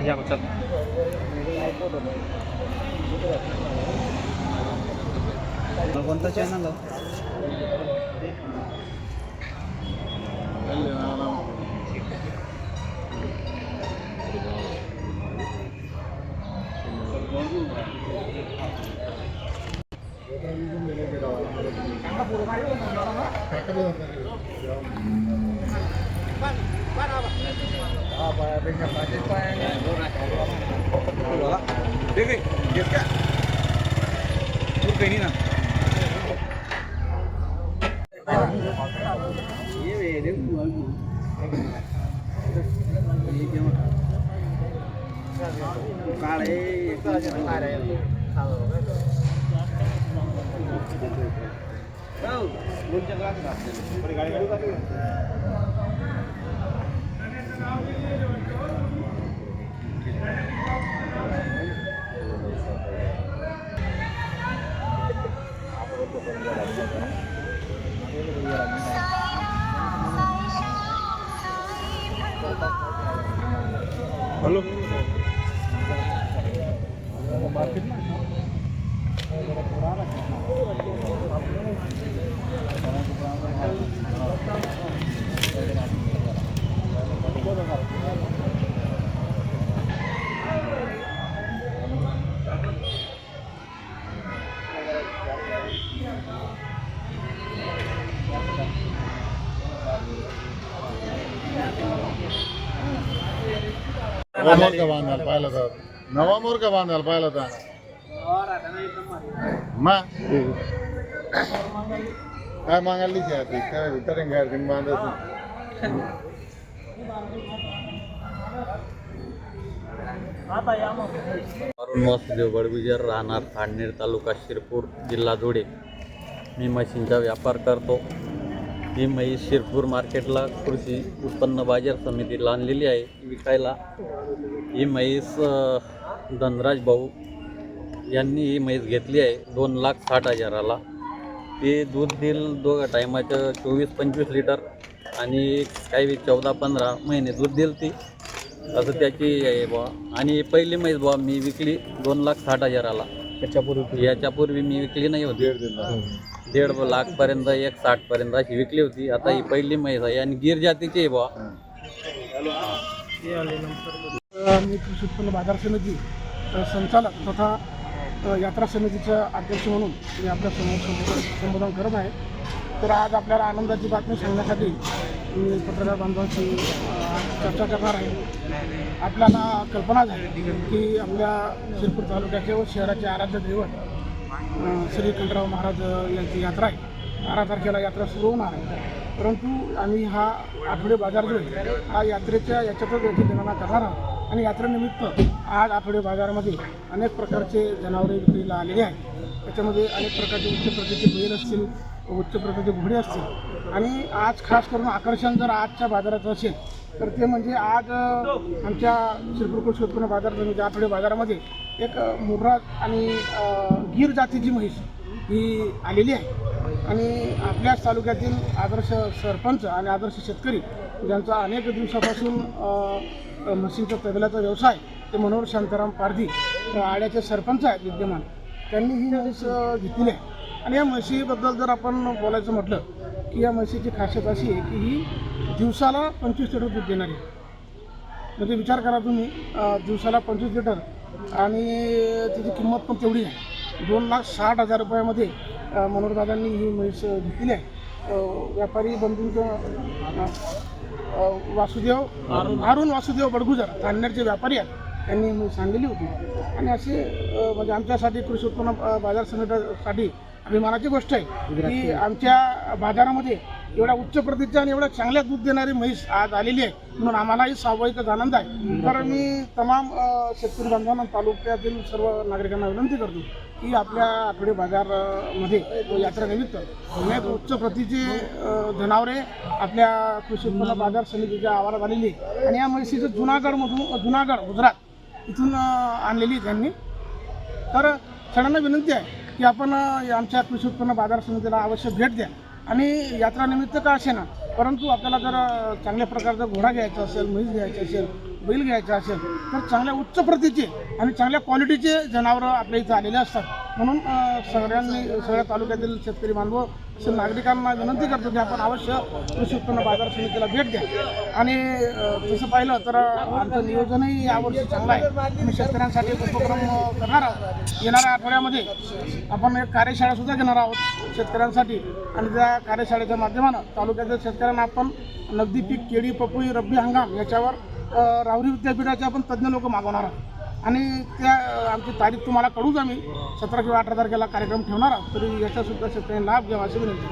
या चल कोणता चॅनल हेलो नवा मोर का बांधायला पाहिला तर नवा मोर का बांधायला पाहिला तर मग काय मागायला काय विचारेन काय तुम्ही बांधायचं अरुण वासुदेव बडगुजर, राहणार खांडनेर, तालुका शिरपूर, जिल्हा धुळे. मी म्हशींचा व्यापार करतो. ही म्हैस शिरपूर मार्केटला कृषी उत्पन्न बाजार समितीला आणलेली आहे विकायला. ही म्हैस धनराज भाऊ यांनी ही म्हैस घेतली आहे 2,60,000ला. ते दूध देईल दोघं टायमाचं 24-25 लिटर आणि काही 14-15 महिने दूध देईल ती, असं त्याची आहे बुवा. आणि पहिली म्हैस बुवा मी विकली 2,60,000ला. याच्यापूर्वी मी विकली नाही होती. 1.5 लाखपर्यंत 1,60,000पर्यंत अशी विकली होती. आता ही पहिली म्हैस आहे आणि गिर जातीची आहे बुवा. मी कृषी उत्पन्न बाजार समिती संचालक तथा यात्रा समितीच्या अध्यक्ष म्हणून मी आपल्या समोर संबोधन करत आहे. तर आज आपल्याला आनंदाची बातमी सांगण्यासाठी मी पत्रकार बांधवांशी चर्चा करणार आहे. आपल्याला कल्पना झाली की आपल्या शिरपूर तालुक्याचे व शहराचे आराध्य दैवत श्री खंडराव महाराज यांची यात्रा आहे. 12 तारखेला यात्रा सुरू होणार आहे. परंतु आम्ही हा आठवडे बाजार जो आहे हा यात्रेच्या याच्यातच याची गणना करणार आहोत. आणि यात्रेनिमित्त आज आठवडे बाजारामध्ये अनेक प्रकारचे जनावरे विक्रीला आलेले आहेत. त्याच्यामध्ये अनेक प्रकारचे उच्च प्रतीचे बैल असतील, उच्च प्रतीचे घोडे असतील. आणि आज खास करून आकर्षण जर आजच्या बाजाराचं असेल तर ते म्हणजे आज आमच्या शिरपूर कृषी उत्पन्न बाजार समिती आठवडे बाजारामध्ये एक मुर्राज आणि गीर जातीची म्हैस ही आलेली आहे. आणि आपल्याच तालुक्यातील आदर्श सरपंच आणि आदर्श शेतकरी ज्यांचा अनेक दिवसापासून म्हशींचा तबेलाचा व्यवसाय ते मनोहर शांताराम पारधी आड्याचे सरपंच आहेत विद्यमान, त्यांनी ही म्हैस घेतली आहे. आणि या म्हशीबद्दल जर आपण बोलायचं म्हटलं की या म्हशीची खासियत अशी आहे की ही दिवसाला 25 लिटर दूध देणारी. म्हणजे विचार करा तुम्ही, दिवसाला 25 लिटर आणि तिची किंमत पण तेवढी आहे. 2,60,000 रुपयामध्ये मनोहरदादांनी ही म्हैस घेतली आहे. व्यापारी बंधूंचं अरुण वासुदेव बडगुजर खांडनेरचे व्यापारी आहेत, त्यांनी म्हैस आणलेली होती. आणि असे म्हणजे आमच्यासाठी कृषी उत्पन्न बाजार समितीसाठी अभिमानाची गोष्ट आहे की आमच्या बाजारामध्ये एवढ्या उच्च प्रतीच्या आणि एवढ्या चांगल्या दूध देणारी म्हैस आज आलेली आहे. म्हणून आम्हालाही स्वाभाविकच आनंद आहे. तर मी तमाम शेतकरी बांधवांना तालुक्यातील सर्व नागरिकांना विनंती करतो की आपल्या आठवडे बाजारमध्ये यात्रेनिमित्त अनेक उच्च प्रतीचे जनावरे आपल्या कृषी उत्पन्न बाजार समितीच्या आवारात आलेली आणि या म्हैसीचं जुनागड गुजरात इथून आणलेली त्यांनी. तर सगळ्यांना विनंती आहे की आपण आमच्या कृषी उत्पन्न बाजार समितीला अवश्य भेट द्या आणि यात्रानिमित्त का असे ना, परंतु आपल्याला जर चांगल्या प्रकारचा घोडा घ्यायचा असेल, म्हैस घ्यायची असेल, बैल घ्यायचा असेल तर चांगल्या उच्च प्रतीचे आणि चांगल्या क्वालिटीचे जनावरं आपल्या इथं आलेले असतात. म्हणून सगळ्या तालुक्यातील शेतकरी बांधव असे नागरिकांना विनंती करतो की आपण अवश्य कृषी उत्पन्न बाजार समितीला भेट द्या. आणि तसं पाहिलं तर आमचं नियोजनही यावर्षी चांगलं आहे. आम्ही शेतकऱ्यांसाठी एक उपक्रम करणार आहोत. येणाऱ्या आठवड्यामध्ये आपण एक कार्यशाळासुद्धा घेणार आहोत शेतकऱ्यांसाठी आणि त्या कार्यशाळेच्या माध्यमानं तालुक्यातील शेतकऱ्यांना आपण नगदी पीक, केळी, पपई, रब्बी हंगाम याच्यावर राहुरी विद्यापीठाचे आपण तज्ज्ञ लोक मागवणार आहोत आणि त्या आमची तारीख तुम्हाला कळूच. आम्ही 17 किंवा 18 तारखेला कार्यक्रम ठेवणार आहोत. तरी याचासुद्धा शेतकऱ्यांनी लाभ घ्यावा अशी विनंती.